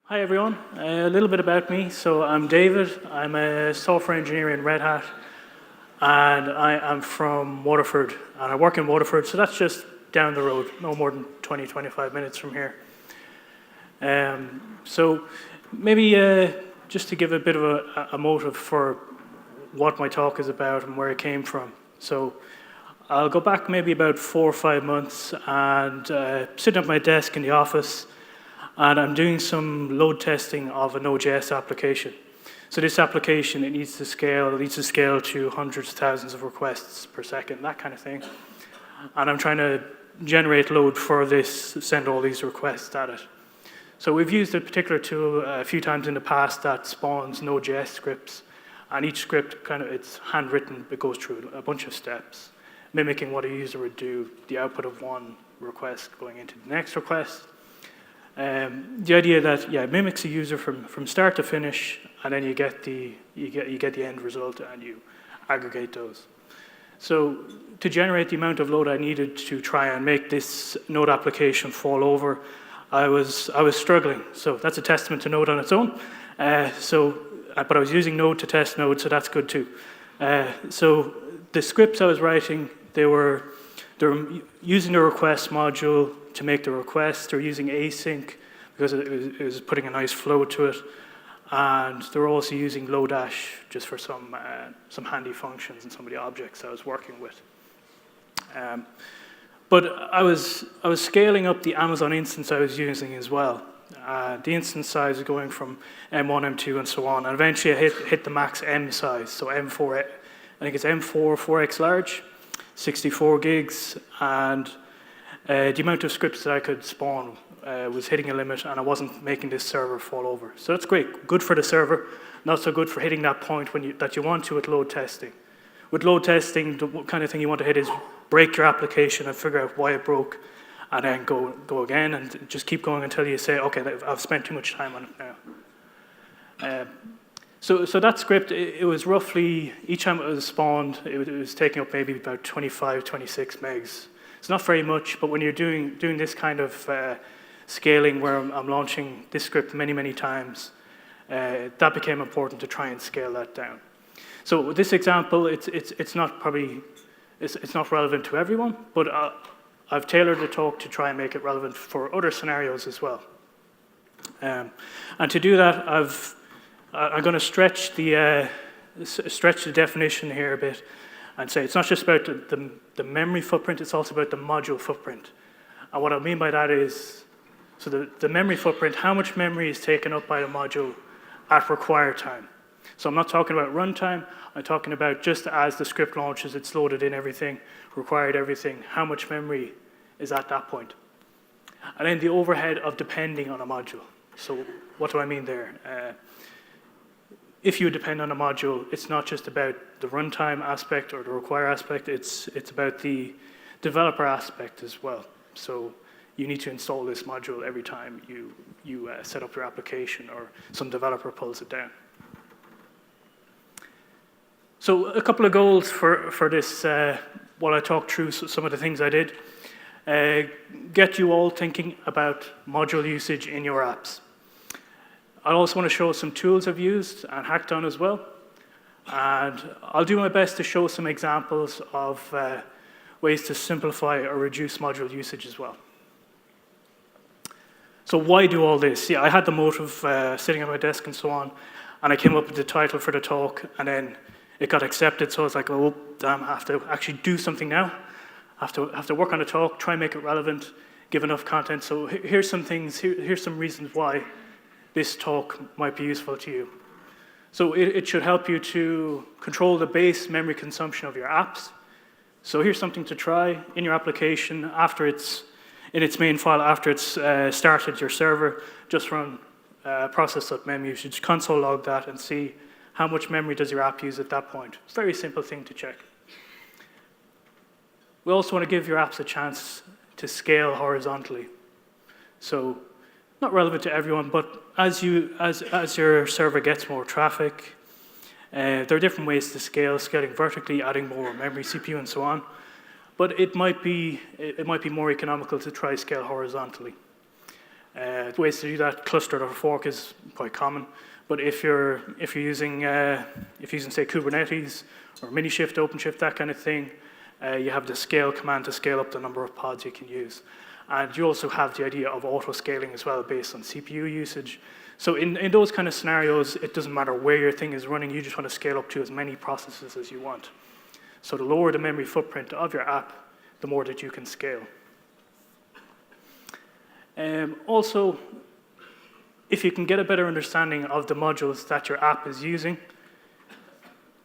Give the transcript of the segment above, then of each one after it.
Hi everyone, a little bit about me. So I'm David, I'm a software engineer in Red Hat, and I am from Waterford, and I work in Waterford, so that's just down the road, no more than 20-25 minutes from here. So maybe just to give a bit of a motive for what my talk is about and where it came from. So I'll go back maybe about 4 or 5 months and sitting at my desk in the office, and I'm doing some load testing of a Node.js application. So this application, it needs to scale to hundreds of thousands of requests per second, that kind of thing. And I'm trying to generate load for this, send all these requests at it. So we've used a particular tool a few times in the past that spawns Node.js scripts. And each script, it's handwritten, it goes through a bunch of steps, mimicking what a user would do, the output of one request going into the next request. The idea that it mimics a user from start to finish, and then you get the end result and you aggregate those. So to generate the amount of load I needed to try and make this Node application fall over, I was struggling. So that's a testament to Node on its own. But I was using Node to test Node, so that's good too. So the scripts I was writing, they were using the request module to make the request. They're using async because it was putting a nice flow to it. And they're also using Lodash just for some handy functions and some of the objects I was working with. But I was scaling up the Amazon instance I was using as well. The instance size is going from M1, M2, and so on. And eventually I hit the max M size, so M4, I think it's M4, 4x large, 64 gigs, and the amount of scripts that I could spawn was hitting a limit, and I wasn't making this server fall over. So that's great, good for the server, not so good for hitting that point that you want to with load testing. With load testing, the kind of thing you want to hit is break your application and figure out why it broke, and then go again, and just keep going until you say, okay, I've spent too much time on it now. So that script, it was roughly, each time it was spawned, it was taking up maybe about 25, 26 megs. It's not very much, but when you're doing this kind of scaling where I'm launching this script many, many times, that became important to try and scale that down. So with this example, it's not relevant to everyone, but I've tailored the talk to try and make it relevant for other scenarios as well. And to do that, I'm going to stretch the definition here a bit and say it's not just about the memory footprint, it's also about the module footprint. And what I mean by that is, so the memory footprint, how much memory is taken up by the module at required time. So I'm not talking about runtime, I'm talking about just as the script launches, it's loaded in everything, required everything, how much memory is at that point. And then the overhead of depending on a module. So what do I mean there? If you depend on a module, it's not just about the runtime aspect or the require aspect, it's about the developer aspect as well. So you need to install this module every time you set up your application or some developer pulls it down. So a couple of goals for this, while I talk through some of the things I did. Get you all thinking about module usage in your apps. I also want to show some tools I've used and hacked on as well. And I'll do my best to show some examples of ways to simplify or reduce module usage as well. So why do all this? I had the motive sitting at my desk and so on, and I came up with the title for the talk, and then it got accepted, so I was like, oh, damn, I have to actually do something now. I have to work on the talk, try and make it relevant, give enough content. So here's some things, here's some reasons why this talk might be useful to you. So it should help you to control the base memory consumption of your apps. So here's something to try in your application after it's in its main file, after it's started your server, just run process.mem. You should console log that and see how much memory does your app use at that point. It's a very simple thing to check. We also want to give your apps a chance to scale horizontally. So not relevant to everyone, but as your server gets more traffic, there are different ways to scale, scaling vertically, adding more memory, CPU, and so on. But it might be more economical to try scale horizontally. Ways to do that, clustered or fork, is quite common. But if you're using say Kubernetes or Minishift, OpenShift, that kind of thing, you have the scale command to scale up the number of pods you can use. And you also have the idea of auto-scaling as well based on CPU usage. So in those kind of scenarios, it doesn't matter where your thing is running, you just want to scale up to as many processes as you want. So the lower the memory footprint of your app, the more that you can scale. Also, if you can get a better understanding of the modules that your app is using,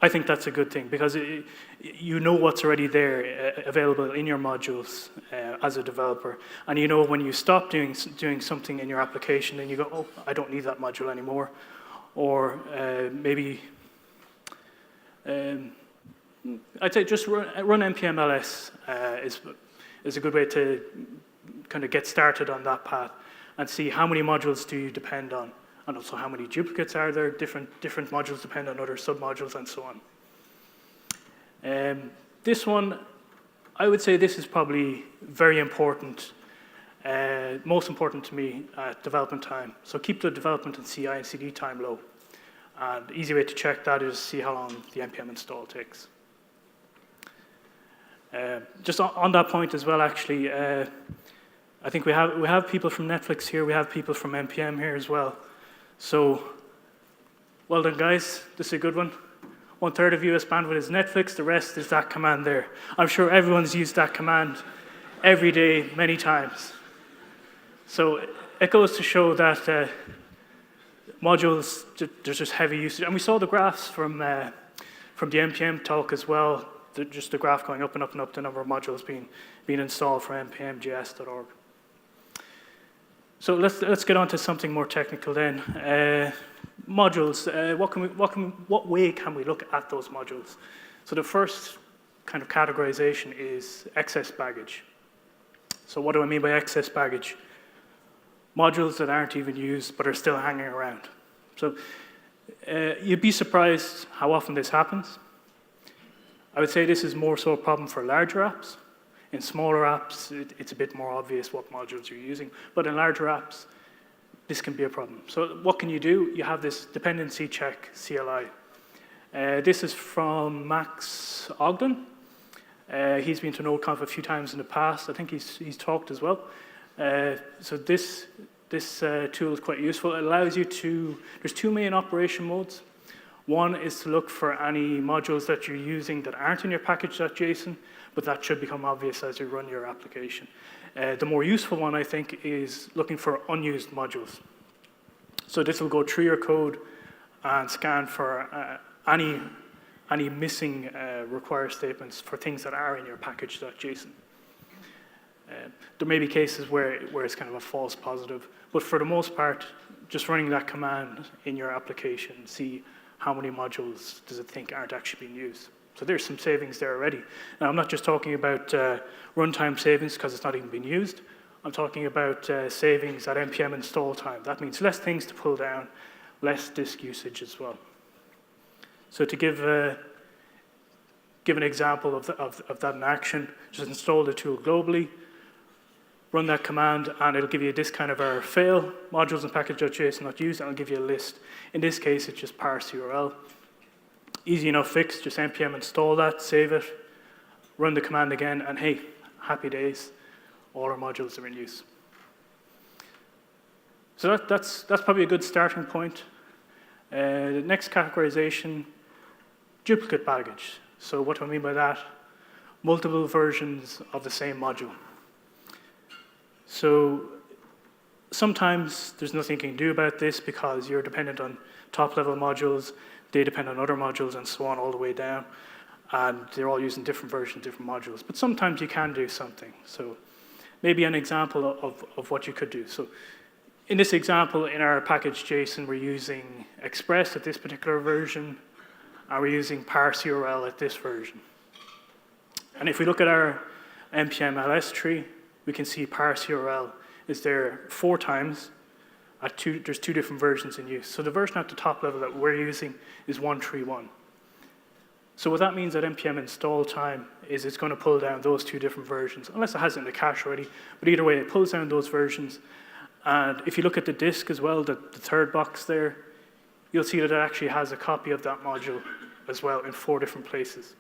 I think that's a good thing, because you know what's already there available in your modules as a developer. And you know when you stop doing something in your application and you go, oh, I don't need that module anymore. Or maybe, I'd say just run npm ls is a good way to kind of get started on that path and see how many modules do you depend on, and also how many duplicates are there. Different modules depend on other submodules and so on. This one, I would say this is probably very important, most important to me at development time. So keep the development and CI and CD time low. And the easy way to check that is see how long the npm install takes. Just on that point as well, actually, I think we have people from Netflix here, we have people from npm here as well. So, well done, guys. This is a good one. 1/3 of US bandwidth is Netflix, the rest is that command there. I'm sure everyone's used that command every day, many times. So it goes to show that modules, there's just heavy usage. And we saw the graphs from the npm talk as well, just the graph going up and up and up, the number of modules being installed from npm.js.org. So let's get on to something more technical then. Modules. What way can we look at those modules? So the first kind of categorization is excess baggage. So what do I mean by excess baggage? Modules that aren't even used but are still hanging around. So you'd be surprised how often this happens. I would say this is more so a problem for larger apps. In smaller apps, it's a bit more obvious what modules you're using. But in larger apps, this can be a problem. So what can you do? You have this dependency check CLI. This is from Max Ogden. He's been to NodeConf a few times in the past. I think he's talked as well. So this tool is quite useful. It allows you to, there's two main operation modes. One is to look for any modules that you're using that aren't in your package.json, but that should become obvious as you run your application. The more useful one, I think, is looking for unused modules. So this will go through your code and scan for any missing require statements for things that are in your package.json. There may be cases where it's kind of a false positive, but for the most part, just running that command in your application, see how many modules does it think aren't actually being used. So there's some savings there already. Now, I'm not just talking about runtime savings because it's not even being used. I'm talking about savings at npm install time. That means less things to pull down, less disk usage as well. So to give an example of that in action, just install the tool globally, run that command, and it'll give you this kind of error, fail, modules and package.json not used, and it'll give you a list. In this case, it's just parse URL. Easy enough fix, just npm install that, save it, run the command again, and hey, happy days, all our modules are in use. So that's probably a good starting point. The next categorization, duplicate baggage. So what do I mean by that? Multiple versions of the same module. So sometimes there's nothing you can do about this because you're dependent on top-level modules, they depend on other modules and so on all the way down, and they're all using different versions, different modules. But sometimes you can do something. So maybe an example of what you could do. So in this example, in our package.json, we're using Express at this particular version, and we're using parse URL at this version. And if we look at our npm ls tree, we can see parse URL is there 4 times. There's 2 different versions in use. So the version at the top level that we're using is 131. So what that means at npm install time is it's going to pull down those 2 different versions, unless it has it in the cache already. But either way, it pulls down those versions, And if you look at the disk as well, the third box there, you'll see that it actually has a copy of that module as well in 4 different places.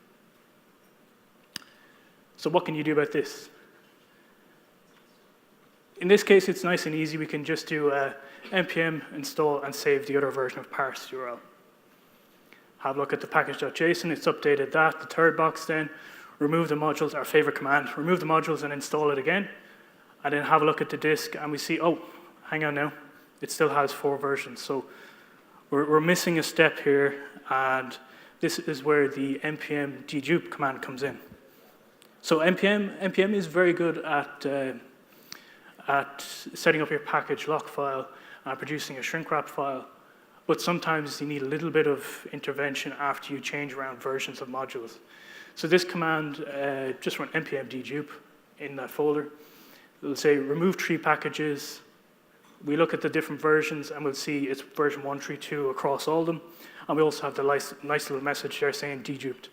So what can you do about this? In this case, it's nice and easy. We can just do npm install and save the other version of parse URL. Have a look at the package.json. It's updated that. The third box then, remove the modules, our favorite command. Remove the modules and install it again. And then have a look at the disk, and we see, oh, hang on now. It still has 4 versions. So we're missing a step here, and this is where the npm dedupe command comes in. So npm is very good at setting up your package lock file and producing a shrink wrap file, but sometimes you need a little bit of intervention after you change around versions of modules. So this command, just run npm dedupe in that folder. It'll say remove tree packages. We look at the different versions and we'll see it's version 132 across all of them. And we also have the nice little message there saying deduped.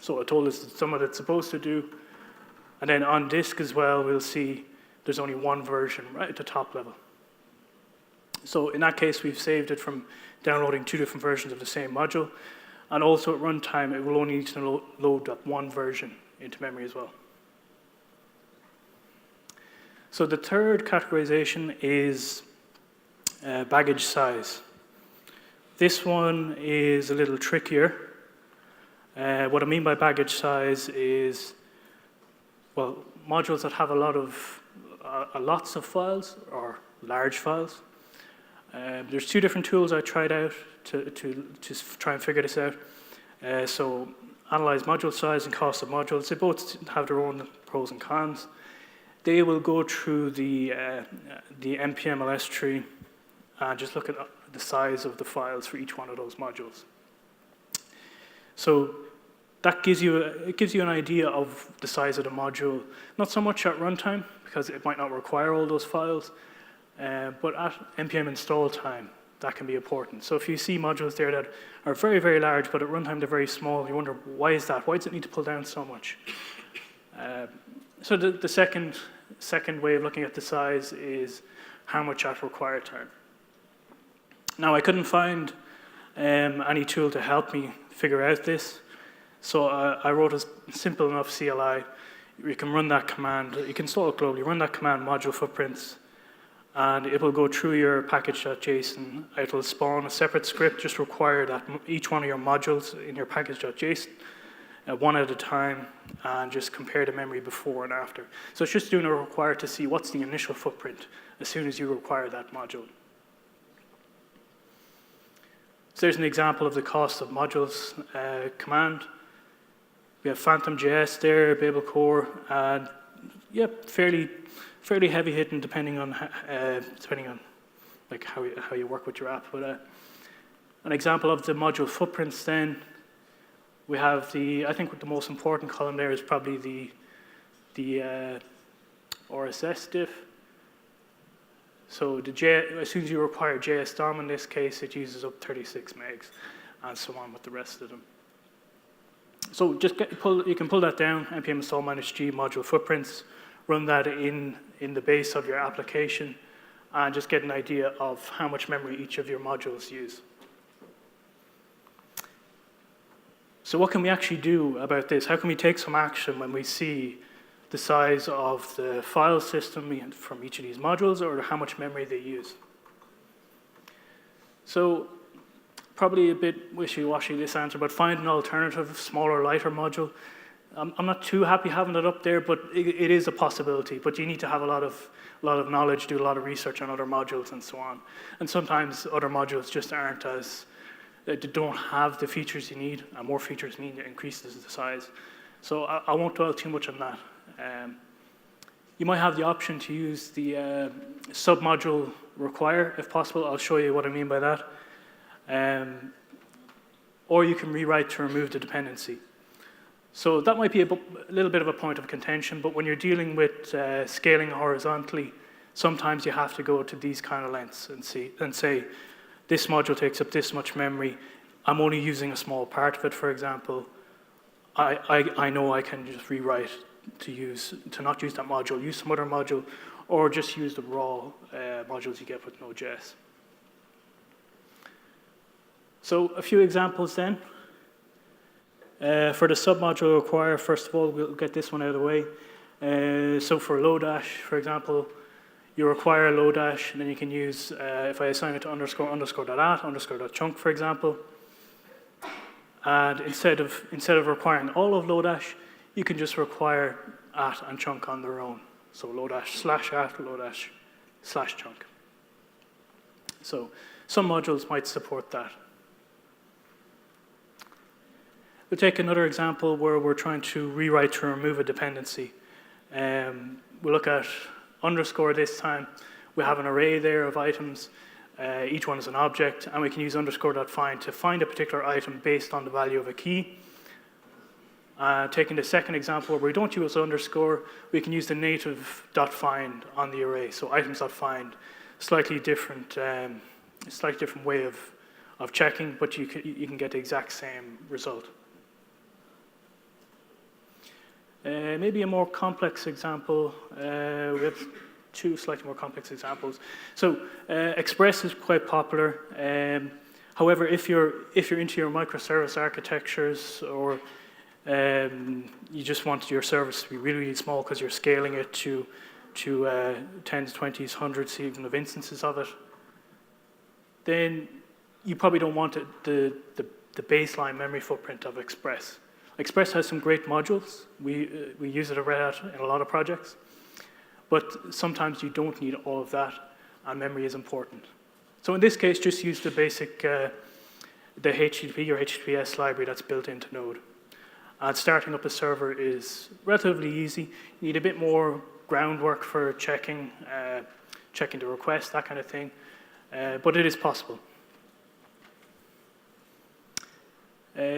So it told us that some of it's supposed to do. And then on disk as well, we'll see there's only 1 version right at the top level. So in that case, we've saved it from downloading 2 different versions of the same module. And also at runtime, it will only need to load up 1 version into memory as well. So the third categorization is baggage size. This one is a little trickier. What I mean by baggage size is, well, modules that have lots of files or large files. There's 2 different tools I tried out to try and figure this out. So analyze module size and cost of modules. They both have their own pros and cons. They will go through the npm-ls tree and just look at the size of the files for each one of those modules. So that gives you an idea of the size of the module, not so much at runtime, because it might not require all those files, but at npm install time, that can be important. So if you see modules there that are very, very large, but at runtime they're very small, you wonder, why is that? Why does it need to pull down so much? So the second way of looking at the size is how much at required time. Now, I couldn't find any tool to help me figure out this, so I wrote a simple enough CLI. You can run that command. You can install it globally. Run that command, module footprints, and it will go through your package.json. It will spawn a separate script, just require that each one of your modules in your package.json, one at a time, and just compare the memory before and after. So it's just doing a require to see what's the initial footprint as soon as you require that module. So there's an example of the cost of modules command. We have Phantom.js there, Babel core, and yeah, fairly heavy hitting depending on like how you work with your app. But an example of the module footprints then. We have I think the most important column there is probably the RSS diff. So as soon as you require JS DOM in this case, it uses up 36 megs, and so on with the rest of them. So just you can pull that down, npm install -g module footprints, run that in the base of your application, and just get an idea of how much memory each of your modules use. So what can we actually do about this? How can we take some action when we see the size of the file system from each of these modules, or how much memory they use? So probably a bit wishy-washy, this answer, but find an alternative, smaller, lighter module. I'm not too happy having it up there, but it is a possibility. But you need to have a lot of knowledge, do a lot of research on other modules and so on. And sometimes other modules just aren't they don't have the features you need, and more features mean it increases the size. So I won't dwell too much on that. You might have the option to use the submodule require, if possible. I'll show you what I mean by that. Or you can rewrite to remove the dependency. So that might be a little bit of a point of contention, but when you're dealing with scaling horizontally, sometimes you have to go to these kind of lengths and say, this module takes up this much memory. I'm only using a small part of it, for example. I know I can just rewrite to not use that module, use some other module, or just use the raw modules you get with Node.js. So a few examples then. For the submodule require, first of all, we'll get this one out of the way. So for Lodash, for example, you require Lodash, and then you can use, if I assign it to __.at_.chunk, for example, and instead of requiring all of Lodash, you can just require at and chunk on their own. So Lodash/at, Lodash/chunk. So some modules might support that. We'll take another example where we're trying to rewrite to remove a dependency. We'll look at underscore this time. We have an array there of items. Each one is an object, and we can use underscore.find to find a particular item based on the value of a key. Taking the second example where we don't use underscore, we can use the native .find on the array. So items.find, slightly different way of checking, but you can get the exact same result. Maybe a more complex example. We have two slightly more complex examples. So Express is quite popular. However, if you're into your microservice architectures, or you just want your service to be really, really small because you're scaling it to tens, 20s, hundreds even of instances of it, then you probably don't want the baseline memory footprint of Express. Express has some great modules. We use it at Red Hat in a lot of projects. But sometimes you don't need all of that, and memory is important. So in this case, just use the basic, the HTTP or HTTPS library that's built into Node. And starting up a server is relatively easy. You need a bit more groundwork for checking the request, that kind of thing. But it is possible.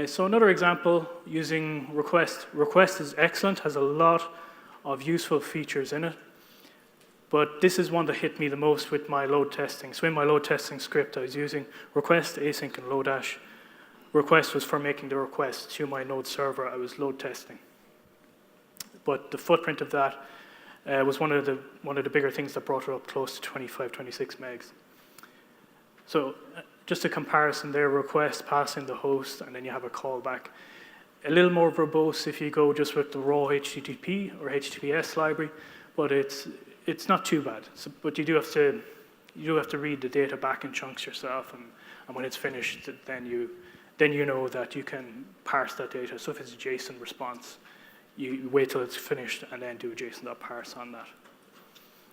So another example using request. Request is excellent, has a lot of useful features in it. But this is one that hit me the most with my load testing. So in my load testing script, I was using request, async, and Lodash. Request was for making the request to my Node server I was load testing. But the footprint of that was one of the bigger things that brought it up close to 25, 26 megs. So just a comparison there, request, passing the host, and then you have a callback. A little more verbose if you go just with the raw HTTP or HTTPS library, but it's not too bad. So, but you do have to read the data back in chunks yourself, and when it's finished, then you know that you can parse that data. So if it's a JSON response, you wait till it's finished and then do a JSON.parse on that.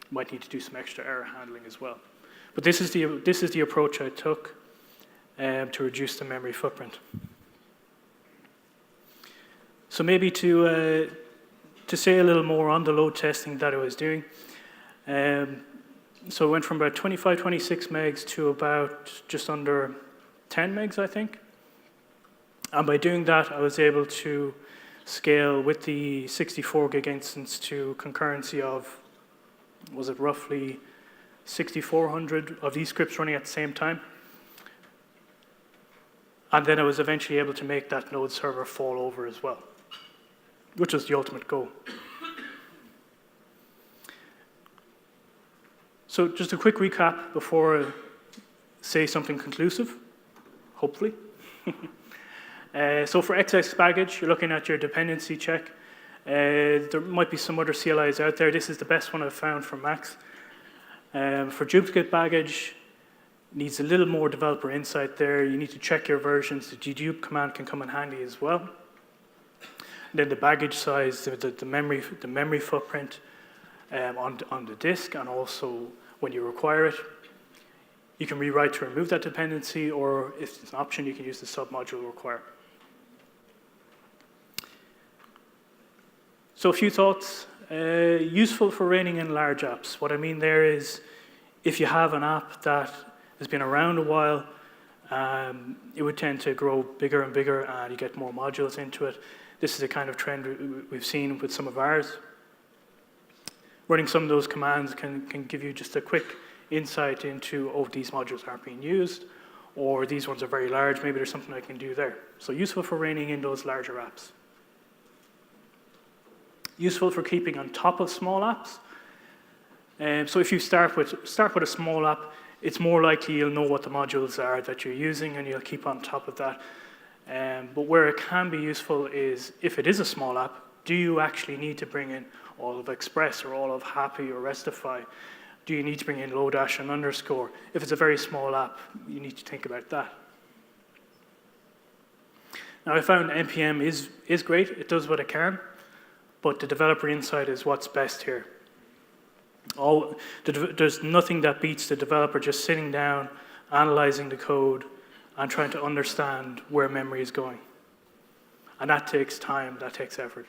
You might need to do some extra error handling as well. But this is the approach I took to reduce the memory footprint. So maybe to say a little more on the load testing that I was doing. So it went from about 25, 26 megs to about just under 10 megs, I think. And by doing that, I was able to scale with the 64 gig instance to concurrency of, was it roughly 6,400 of these scripts running at the same time. And then I was eventually able to make that Node server fall over as well, which was the ultimate goal. So just a quick recap before I say something conclusive, hopefully. So for XX baggage, you're looking at your dependency check. There might be some other CLIs out there. This is the best one I've found for Max. For duplicate baggage, needs a little more developer insight there. You need to check your versions. The dedupe command can come in handy as well. And then the baggage size, the memory footprint on the disk, and also when you require it. You can rewrite to remove that dependency, or if it's an option, you can use the submodule require. So a few thoughts. Useful for reining in large apps. What I mean there is, if you have an app that has been around a while, it would tend to grow bigger and bigger, and you get more modules into it. This is the kind of trend we've seen with some of ours. Running some of those commands can give you just a quick insight into, oh, these modules aren't being used, or these ones are very large, maybe there's something I can do there. So useful for reining in those larger apps. Useful for keeping on top of small apps. So if you start with a small app, it's more likely you'll know what the modules are that you're using and you'll keep on top of that. But where it can be useful is if it is a small app, do you actually need to bring in all of Express or all of Happy or Restify? Do you need to bring in Lodash and underscore? If it's a very small app, you need to think about that. Now, I found NPM is great. It does what it can, but the developer insight is what's best here. There's nothing that beats the developer just sitting down, analyzing the code, and trying to understand where memory is going. And that takes time, that takes effort.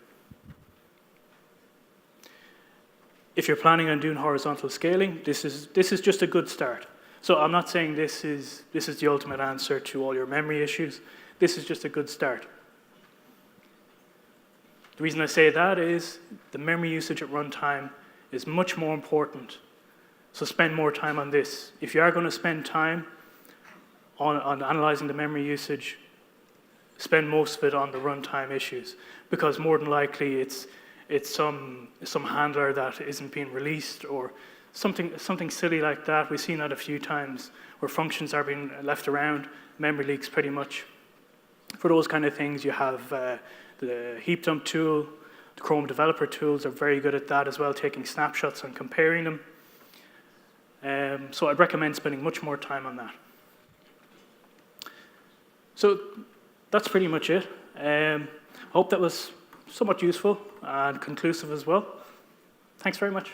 If you're planning on doing horizontal scaling, this is just a good start. So I'm not saying this is the ultimate answer to all your memory issues. This is just a good start. The reason I say that is the memory usage at runtime is much more important. So spend more time on this. If you are going to spend time on analyzing the memory usage, spend most of it on the runtime issues, because more than likely it's some handler that isn't being released or something silly like that. We've seen that a few times where functions are being left around, memory leaks pretty much. For those kind of things, you have the heap dump tool. The Chrome developer tools are very good at that as well, taking snapshots and comparing them. So I'd recommend spending much more time on that. So that's pretty much it. I hope that was somewhat useful and conclusive as well. Thanks very much.